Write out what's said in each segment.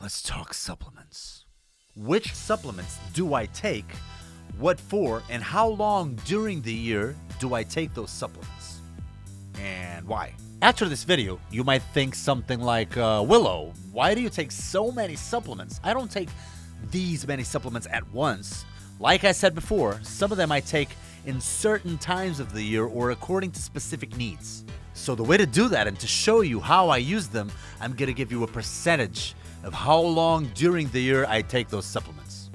Let's talk supplements. Which supplements do I take, what for, and how long during the year do I take those supplements? And why? After this video, you might think something like, Willow, why do you take so many supplements? I don't take these many supplements at once. Like I said before, some of them I take in certain times of the year or according to specific needs. So the way to do that and to show you how I use them, I'm going to give you a percentage of how long during the year I take those supplements.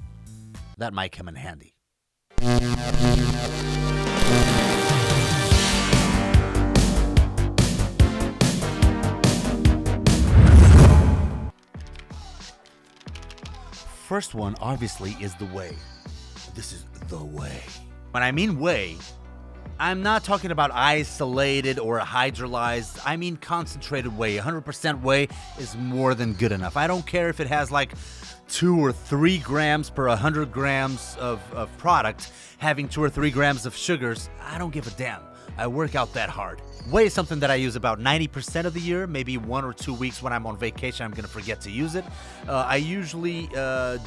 That might come in handy. First one, obviously, is the whey. This is the whey. When I mean whey, I'm not talking about isolated or hydrolyzed. I mean concentrated whey. 100% whey is more than good enough. I don't care if it has like 2 or 3 grams per 100 grams of product, having 2 or 3 grams of sugars. I don't give a damn. I work out that hard. Whey is something that I use about 90% of the year, maybe 1 or 2 weeks when I'm on vacation, I'm going to forget to use it. I usually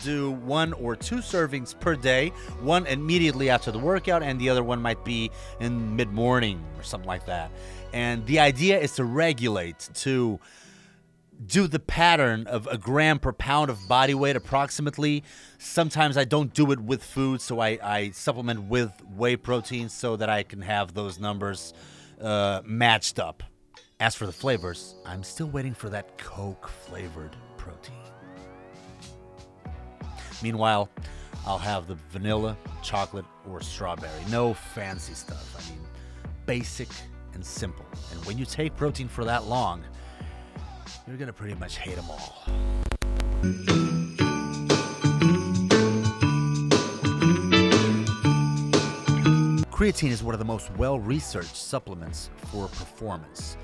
do 1 or 2 servings per day, one immediately after the workout, and the other one might be in mid-morning or something like that. And the idea is to regulate, to do the pattern of a gram per pound of body weight approximately. Sometimes I don't do it with food, so I supplement with whey protein so that I can have those numbers matched up. As for the flavors, I'm still waiting for that Coke flavored protein. Meanwhile, I'll have the vanilla, chocolate, or strawberry. No fancy stuff. I mean, basic and simple. And when you take protein for that long, you're gonna pretty much hate them all. Creatine is one of the most well-researched supplements for performance.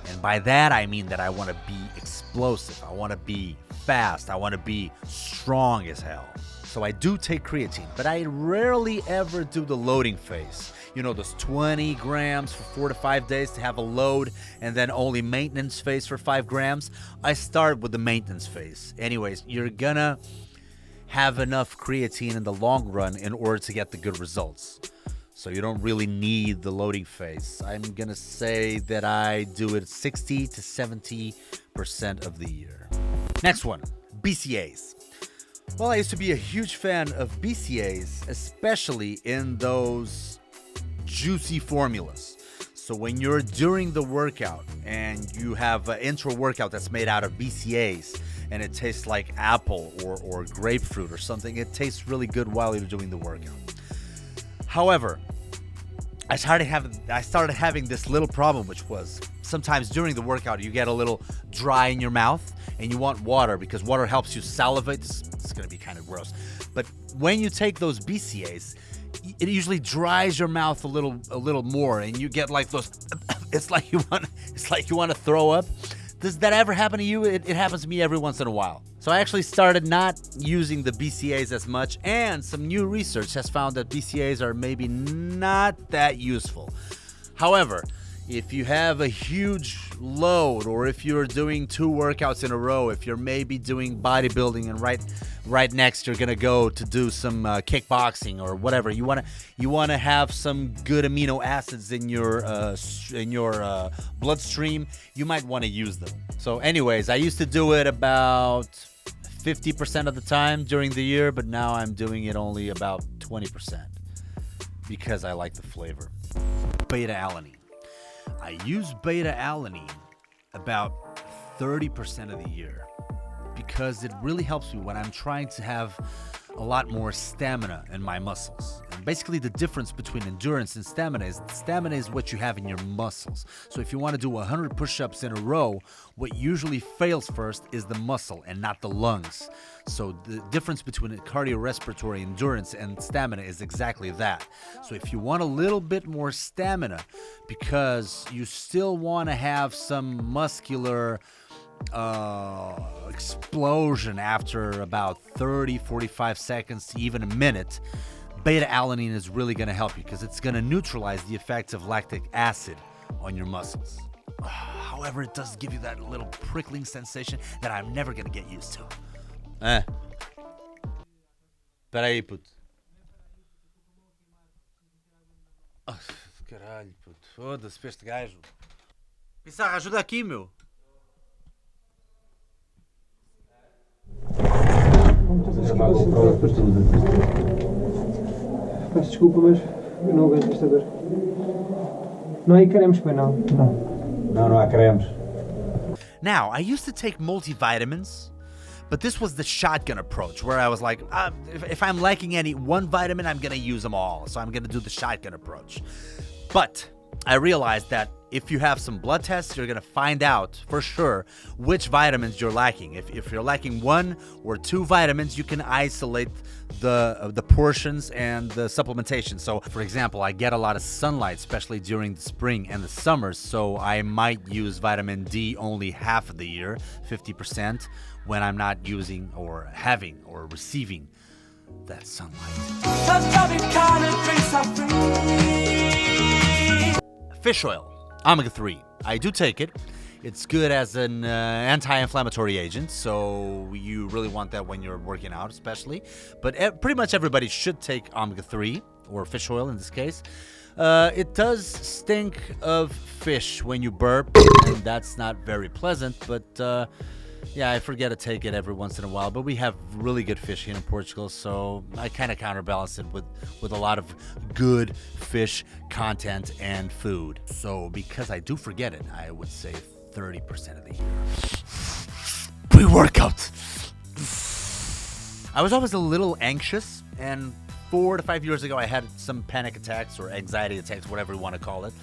And by that, I mean that I want to be explosive. I want to be fast. I want to be strong as hell. So I do take creatine, but I rarely ever do the loading phase. You know, those 20 grams for 4 to 5 days to have a load and then only maintenance phase for 5 grams. I start with the maintenance phase. Anyways, you're gonna have enough creatine in the long run in order to get the good results. So you don't really need the loading phase. I'm gonna say that I do it 60 to 70% of the year. Next one, BCAAs. Well, I used to be a huge fan of BCAAs, especially in those juicy formulas. So when you're during the workout and you have an intro workout that's made out of BCAAs and it tastes like apple or grapefruit or something, it tastes really good while you're doing the workout. However, I started having this little problem, which was sometimes during the workout you get a little dry in your mouth and you want water because water helps you salivate. It's going to be kind of gross. But when you take those BCAAs, it usually dries your mouth a little more, and you get like those. It's like you want to throw up. Does that ever happen to you? It happens to me every once in a while. So I actually started not using the BCAAs as much, and some new research has found that BCAAs are maybe not that useful. However, if you have a huge load, or if you're doing 2 workouts in a row, if you're maybe doing bodybuilding and right next you're gonna go to do some kickboxing or whatever, you wanna have some good amino acids in your bloodstream, you might want to use them. So anyways, I used to do it about 50% of the time during the year, but now I'm doing it only about 20% because I like the flavor. Beta-Alanine. I use Beta-Alanine about 30% of the year because it really helps me when I'm trying to have a lot more stamina in my muscles. And basically the difference between endurance and stamina is what you have in your muscles. So if you want to do 100 push-ups in a row, what usually fails first is the muscle and not the lungs. So the difference between cardiorespiratory endurance and stamina is exactly that. So if you want a little bit more stamina because you still want to have some muscular explosion after about 30-45 seconds to even a minute, Beta-Alanine is really going to help you because it's going to neutralize the effects of lactic acid on your muscles. However, it does give you that little prickling sensation that I'm never going to get used to. É. Pera aí, puto. Oh, caralho, puto. Foda-se pra este gajo. Piçarra, ajuda aqui, meu. Peço desculpa, mas eu não aguento esta dor. Não há cremes, pai, não. Não há cremes. Now, I used to take multivitamins, but this was the shotgun approach, where I was like, if I'm lacking any one vitamin, I'm gonna use them all. So I'm gonna do the shotgun approach. But I realized that if you have some blood tests, you're gonna find out for sure which vitamins you're lacking. If you're lacking 1 or 2 vitamins, you can isolate the portions and the supplementation. So, for example, I get a lot of sunlight, especially during the spring and the summers, so I might use vitamin D only half of the year, 50%, when I'm not using or having or receiving that sunlight. Fish oil. Omega-3. I do take it. It's good as an anti-inflammatory agent, so you really want that when you're working out, especially. But pretty much everybody should take omega-3, or fish oil in this case. It does stink of fish when you burp, and that's not very pleasant, but yeah, I forget to take it every once in a while. But we have really good fish here in Portugal, so I kind of counterbalance it with a lot of good fish content and food. So because I do forget it, I would say 30% of the year. Pre-workout. I was always a little anxious, and 4 to 5 years ago, I had some panic attacks or anxiety attacks, whatever you want to call it.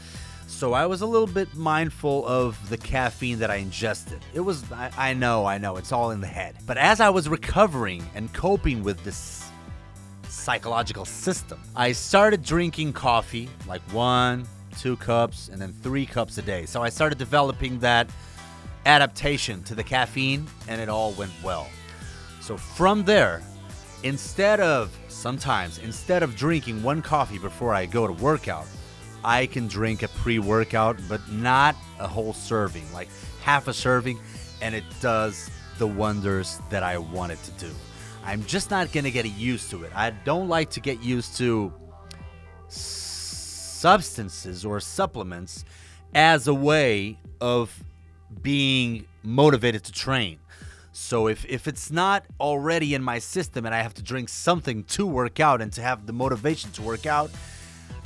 So I was a little bit mindful of the caffeine that I ingested. It was, I know, it's all in the head. But as I was recovering and coping with this psychological system, I started drinking coffee, like 1, 2 cups, and then 3 cups a day. So I started developing that adaptation to the caffeine, and it all went well. So from there, instead of drinking 1 coffee before I go to workout, I can drink a pre-workout, but not a whole serving, like half a serving, and it does the wonders that I want it to do. I'm just not going to get used to it. I don't like to get used to substances or supplements as a way of being motivated to train. So if it's not already in my system and I have to drink something to work out and to have the motivation to work out,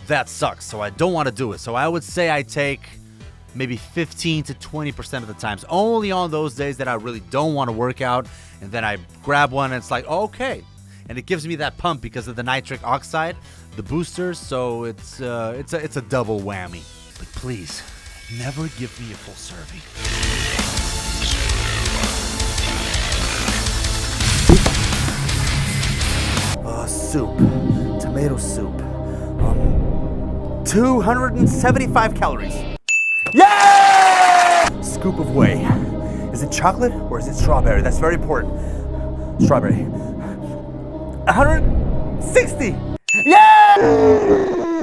that sucks. So I don't want to do it. So I would say I take maybe 15 to 20% of the times, only on those days that I really don't want to work out, and then I grab one and it's like, okay. And it gives me that pump because of the nitric oxide, the boosters, so it's a double whammy. But please, never give me a full serving. Soup, tomato soup, 275 calories. Yeah! Scoop of whey. Is it chocolate or is it strawberry? That's very important. Strawberry. 160. Yeah!